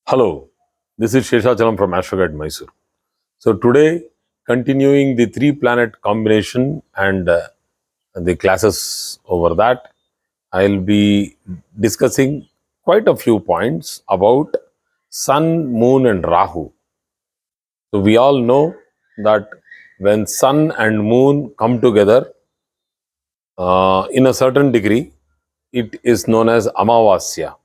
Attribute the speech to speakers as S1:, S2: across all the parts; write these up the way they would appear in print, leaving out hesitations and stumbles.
S1: Hello, this is Sheshachalam from Astroguide Mysore. So today, continuing the three-planet combination and the classes over that, I'll be discussing quite a few points about Sun, Moon, and Rahu. So we all know that when Sun and Moon come together in a certain degree, it is known as Amavasya.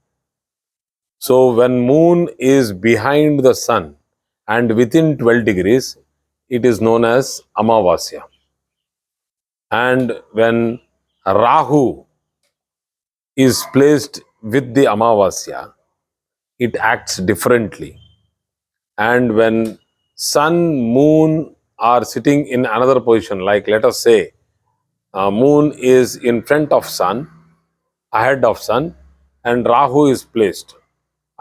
S1: So when moon is behind the sun and within 12 degrees, it is known as Amavasya. And when Rahu is placed with the Amavasya, it acts differently. And when sun, moon are sitting in another position, like let us say moon is in front of sun, ahead of sun, and Rahu is placed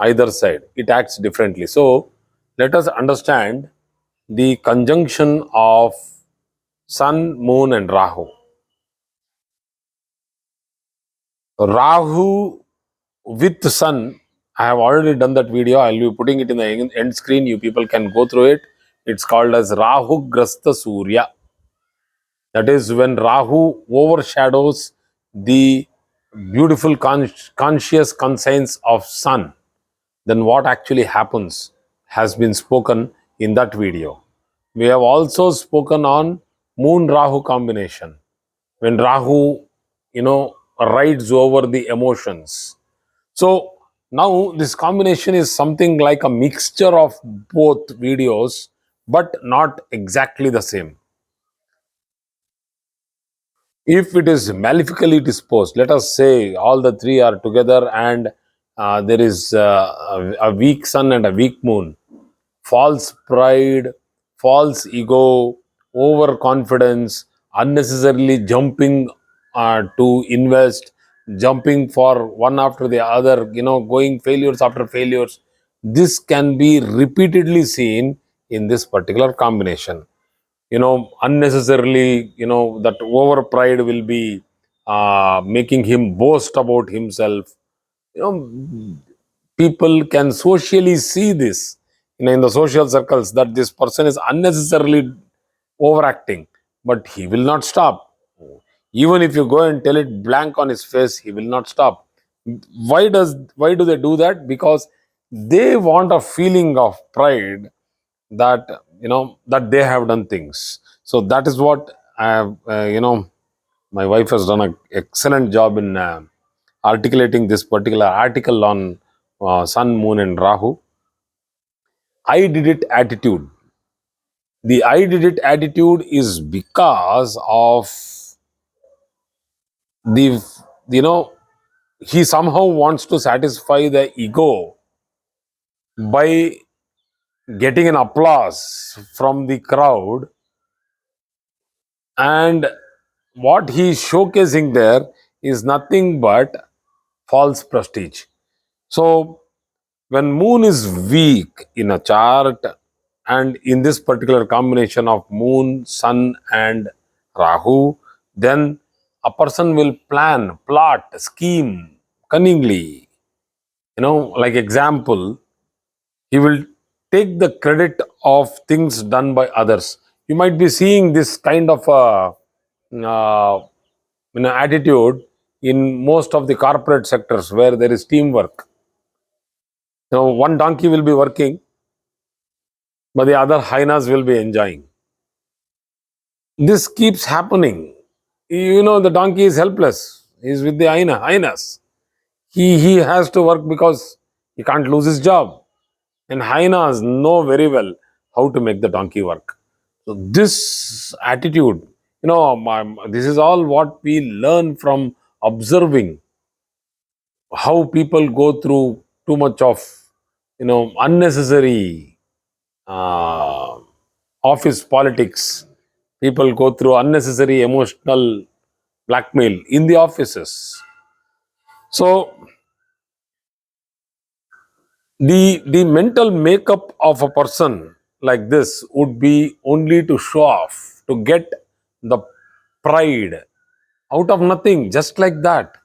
S1: either side, it acts differently. So let us understand the conjunction of Sun, Moon, and Rahu. Rahu with Sun, I have already done that video. I will be putting it in the end screen. You people can go through it. It's called as Rahu Grasta Surya. That is when Rahu overshadows the beautiful conscious conscience of Sun. Then what actually happens has been spoken in that video. We have also spoken on Moon Rahu combination. When Rahu, rides over the emotions. So now this combination is something like a mixture of both videos, but not exactly the same. If it is malefically disposed, let us say all the three are together and there is a weak sun and a weak moon, false pride, false ego, overconfidence, unnecessarily jumping to invest, jumping for one after the other, going failures after failures. This can be repeatedly seen in this particular combination. Unnecessarily, that over pride will be making him boast about himself. People can socially see this in the social circles, that this person is unnecessarily overacting, but he will not stop. Even if you go and tell it blank on his face, he will not stop. Why do they do that? Because they want a feeling of pride that that they have done things. So that is what I have, my wife has done an excellent job in articulating this particular article on Sun, Moon, and Rahu. I did it attitude. The I did it attitude is because of the, you know, he somehow wants to satisfy the ego by getting an applause from the crowd, and what he is showcasing there is nothing but false prestige. So when moon is weak in a chart, and in this particular combination of moon, sun, and Rahu, then a person will plan, plot, scheme cunningly. Like example, he will take the credit of things done by others. You might be seeing this kind of uh, attitude in most of the corporate sectors where there is teamwork. One donkey will be working, but the other hyenas will be enjoying. This keeps happening. The donkey is helpless. He is with the hyenas. He has to work because he can't lose his job. And hyenas know very well how to make the donkey work. So this attitude, this is all what we learn from observing how people go through too much of, unnecessary uh, office politics. People go through unnecessary emotional blackmail in the offices. So the mental makeup of a person like this would be only to show off, to get the pride out of nothing, just like that.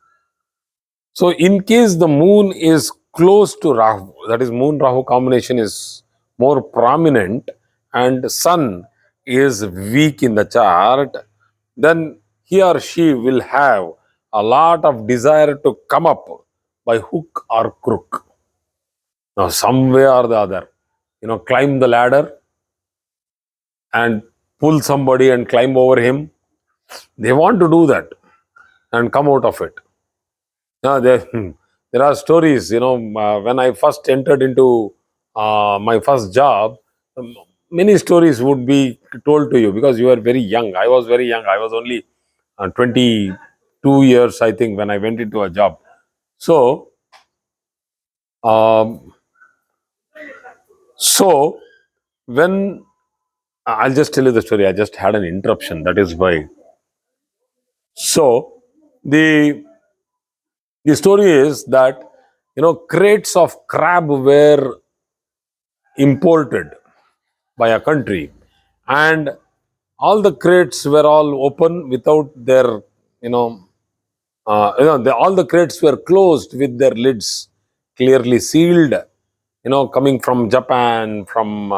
S1: So in case the moon is close to Rahu, that is Moon Rahu combination is more prominent, and Sun is weak in the chart, then he or she will have a lot of desire to come up by hook or crook. Now, some way or the other, climb the ladder and pull somebody and climb over him. They want to do that and come out of it. Now, there are stories, when I first entered into my first job, many stories would be told to you because you are very young. I was very young. I was only 22 years, I think, when I went into a job. So, um, so when I'll just tell you the story, I just had an interruption. That is why. So, the story is that crates of crab were imported by a country, and all the crates were all open without their you know all the crates were closed with their lids clearly sealed, coming from Japan, from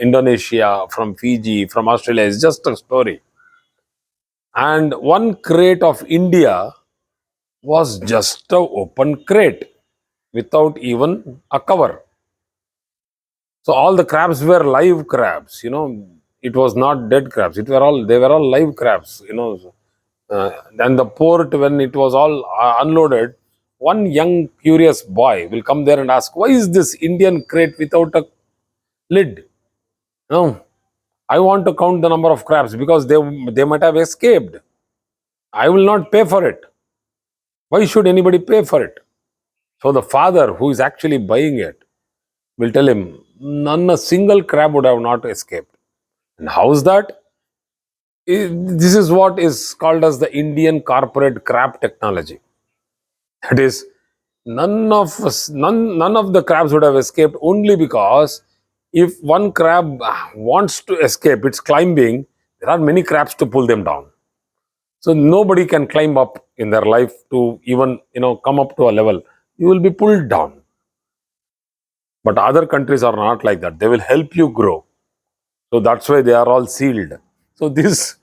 S1: Indonesia, from Fiji, from Australia. It's just a story. And one crate of India was just a open crate without even a cover. So all the crabs were live crabs. It was not dead crabs. They were all live crabs. Then the port, when it was all unloaded, one young curious boy will come there and ask, "Why is this Indian crate without a lid? No, I want to count the number of crabs because they might have escaped. I will not pay for it. Why should anybody pay for it?" So the father, who is actually buying it, will tell him, "None a single crab would have not escaped." And how's that? This is what is called as the Indian corporate crab technology. That is, none of the crabs would have escaped, only because if one crab wants to escape, it's climbing, there are many crabs to pull them down. So nobody can climb up in their life to even come up to a level. You will be pulled down. But other countries are not like that. They will help you grow. So that's why they are all sealed. So these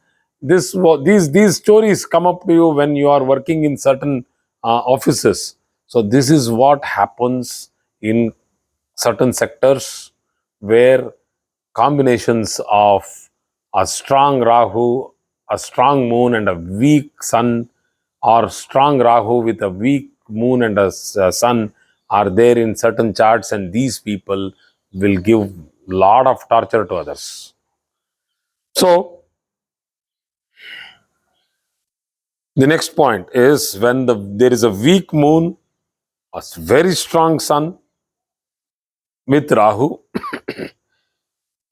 S1: stories come up to you when you are working in certain offices. So this is what happens in certain sectors where combinations of a strong Rahu, a strong moon, and a weak sun, or strong Rahu with a weak moon and a sun are there in certain charts, and these people will give lot of torture to others. So the next point is when there is a weak moon, a very strong sun with Rahu,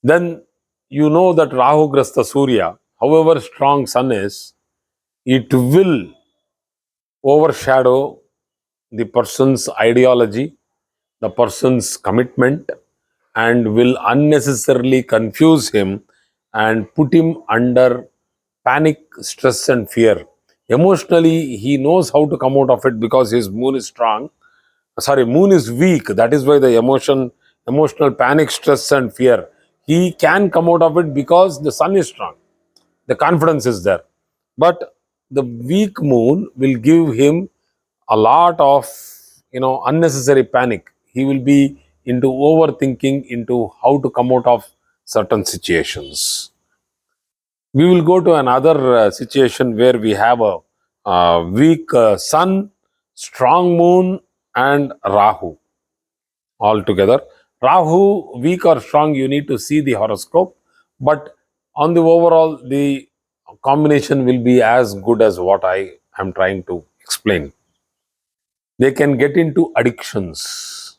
S1: then you know that Rahu Grasta Surya, however strong sun is, it will overshadow the person's ideology, the person's commitment, and will unnecessarily confuse him and put him under panic, stress, and fear. Emotionally, he knows how to come out of it because his moon is strong. Sorry, moon is weak. That is why the emotional panic, stress, and fear. He can come out of it because the sun is strong. The confidence is there. But the weak moon will give him a lot of unnecessary panic. He will be into overthinking into how to come out of certain situations. We will go to another situation where we have a weak sun, strong moon, and Rahu all together. Rahu, weak or strong, you need to see the horoscope, but on the overall, the combination will be as good as what I am trying to explain. They can get into addictions.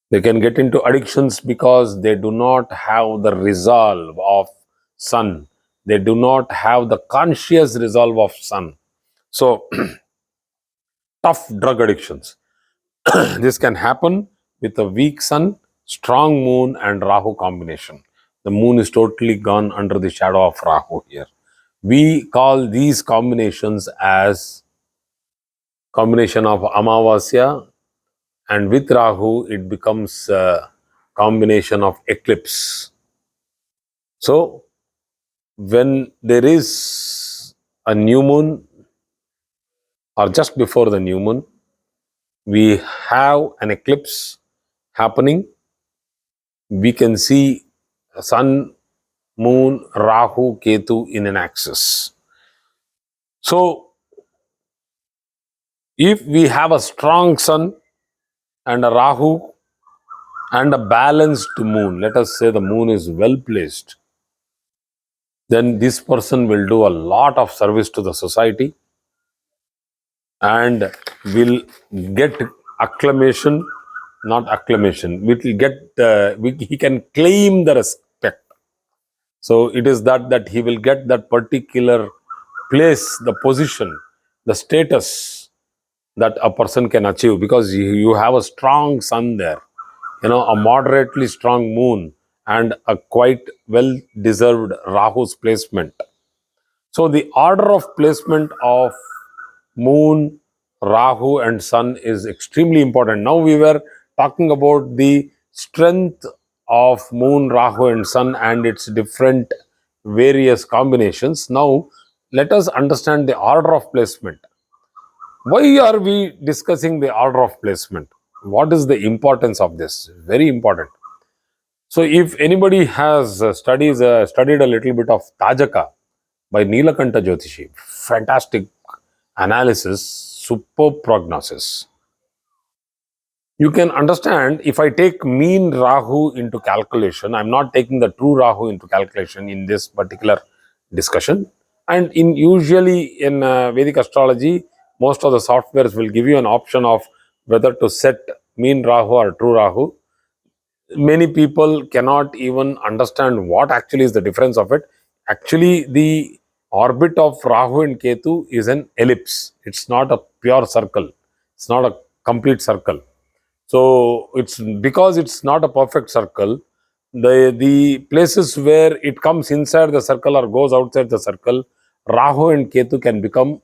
S1: They can get into addictions because they do not have the resolve of sun. They do not have the conscious resolve of sun. So, tough drug addictions. This can happen with a weak sun, strong moon, and Rahu combination. The moon is totally gone under the shadow of Rahu here. We call these combinations as combination of Amavasya, and with Rahu, it becomes a combination of eclipse. So, when there is a new moon or just before the new moon, we have an eclipse happening. We can see sun, moon, Rahu, Ketu in an axis. So, if we have a strong sun and a Rahu and a balanced moon, let us say the moon is well placed, then this person will do a lot of service to the society and will get acclamation, not acclamation, will get, he can claim the respect. So it is that he will get that particular place, the position, the status that a person can achieve because you have a strong sun there, a moderately strong moon and a quite well deserved Rahu's placement. So the order of placement of moon, Rahu and sun is extremely important. Now we were talking about the strength of moon, Rahu and sun and its different various combinations. Now let us understand the order of placement. Why are we discussing the order of placement? What is the importance of this? Very important. So if anybody has studied a little bit of Tajaka by Neelakanta Jyotishi, fantastic analysis, superb prognosis. You can understand if I take mean Rahu into calculation, I'm not taking the true Rahu into calculation in this particular discussion. And in usually in Vedic astrology, most of the softwares will give you an option of whether to set mean Rahu or true Rahu. Many people cannot even understand what actually is the difference of it. Actually, the orbit of Rahu and Ketu is an ellipse. It's not a pure circle. It's not a complete circle. So it's because it's not a perfect circle. The places where it comes inside the circle or goes outside the circle, Rahu and Ketu can become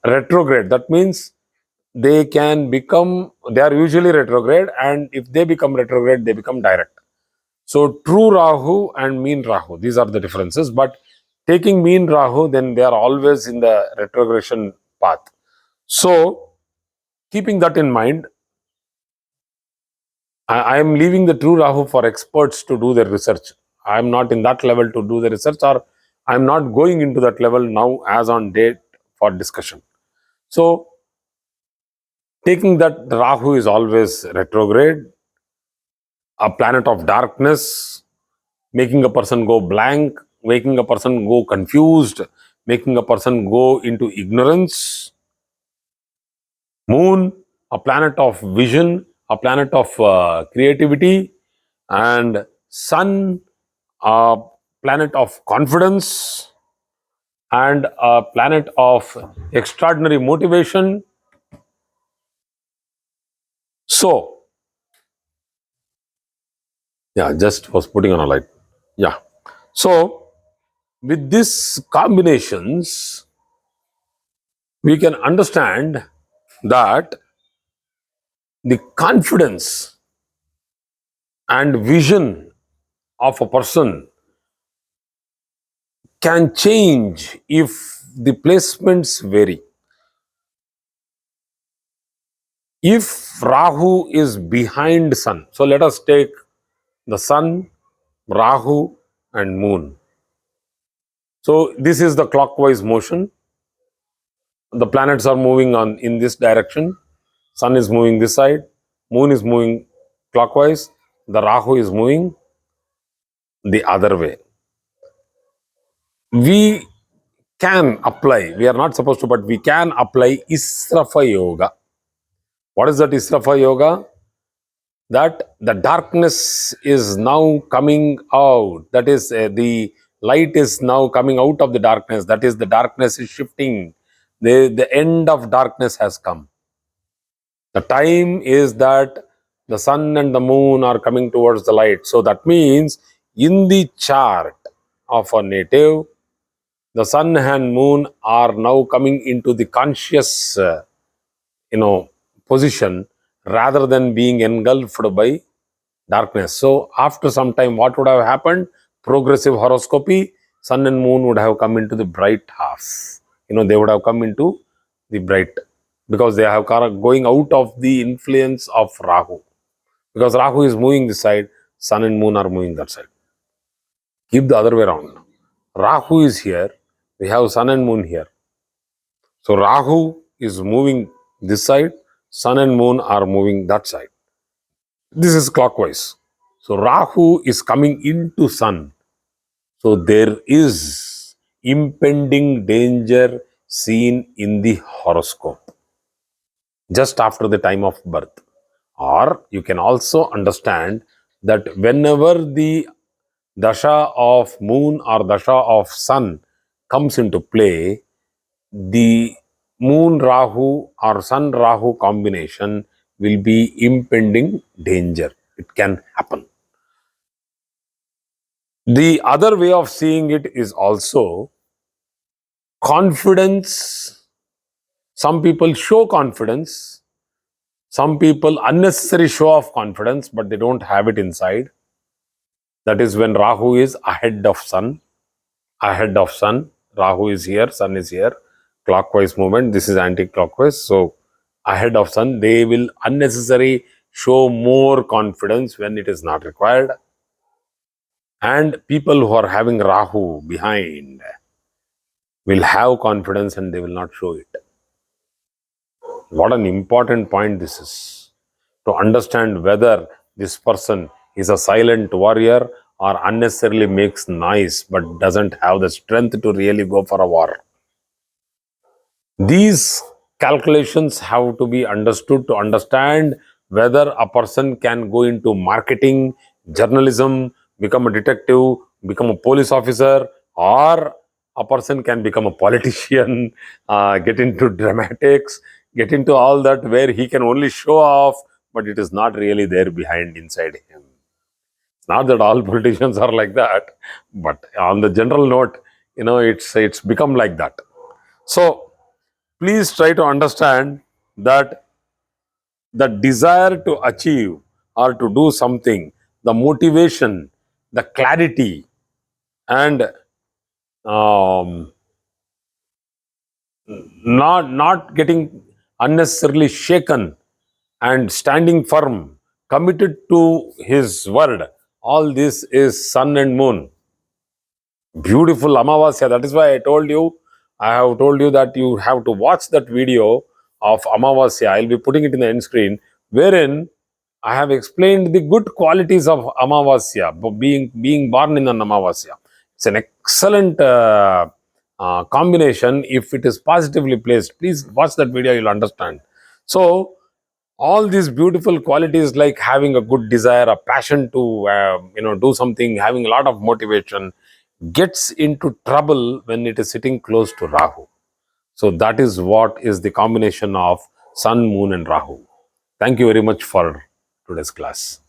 S1: retrograde. That means they are usually retrograde, and if they become retrograde, they become direct. So true Rahu and mean Rahu, these are the differences. But taking mean Rahu, then they are always in the retrogression path. So keeping that in mind, I am leaving the true Rahu for experts to do their research. I am not in that level to do the research, or I am not going into that level now as on date for discussion. So taking that Rahu is always retrograde, a planet of darkness, making a person go blank, making a person go confused, making a person go into ignorance. Moon, a planet of vision, a planet of creativity, and Sun, a planet of confidence, and a planet of extraordinary motivation. So, yeah, just was putting on a light. Yeah. So, with these combinations, we can understand that the confidence and vision of a person can change if the placements vary. If Rahu is behind Sun, so let us take the Sun, Rahu, and Moon. So this is the clockwise motion. The planets are moving on in this direction. Sun is moving this side. Moon is moving clockwise. The Rahu is moving the other way. We can apply, we are not supposed to, but we can apply Israfa Yoga. What is that Israfa Yoga? That the darkness is now coming out. That is, the light is now coming out of the darkness. That is, the darkness is shifting. The end of darkness has come. The time is that the sun and the moon are coming towards the light. So that means in the chart of a native, the sun and moon are now coming into the conscious, position. rather than being engulfed by darkness. So after some time, what would have happened? Progressive horoscopy, sun and moon would have come into the bright half. They would have come into the bright, because they have going out of the influence of Rahu. Because Rahu is moving this side, sun and moon are moving that side. Keep the other way around. Rahu is here, we have sun and moon here. So Rahu is moving this side, sun and moon are moving that side. This is clockwise. So Rahu is coming into sun. So there is impending danger seen in the horoscope just after the time of birth. Or you can also understand that whenever the dasha of moon or dasha of sun comes into play, the moon Rahu or sun Rahu combination will be impending danger. It can happen. The other way of seeing it is also confidence. Some people show confidence, some people unnecessary show of confidence, but they don't have it inside. That is when Rahu is ahead of sun. Ahead of sun, Rahu is here, sun is here. Clockwise movement, this is anti-clockwise. So ahead of sun, they will unnecessarily show more confidence when it is not required. And people who are having Rahu behind will have confidence and they will not show it. What an important point this is, to understand whether this person is a silent warrior or unnecessarily makes noise but doesn't have the strength to really go for a war. These calculations have to be understood to understand whether a person can go into marketing, journalism, become a detective, become a police officer, or a person can become a politician, get into dramatics, get into all that where he can only show off, but it is not really there behind inside him. It's not that all politicians are like that, but on the general note, it's become like that. So please try to understand that the desire to achieve or to do something, the motivation, the clarity, and um, not getting unnecessarily shaken and standing firm, committed to his word. All this is sun and moon. Beautiful Amavasya. That is why I have told you that you have to watch that video of Amavasya. I'll be putting it in the end screen, wherein I have explained the good qualities of Amavasya, being born in an Amavasya. It's an excellent combination if it is positively placed. Please watch that video, you'll understand. So, all these beautiful qualities like having a good desire, a passion to do something, having a lot of motivation, gets into trouble when it is sitting close to Rahu. So that is what is the combination of sun, moon and Rahu. Thank you very much for today's class.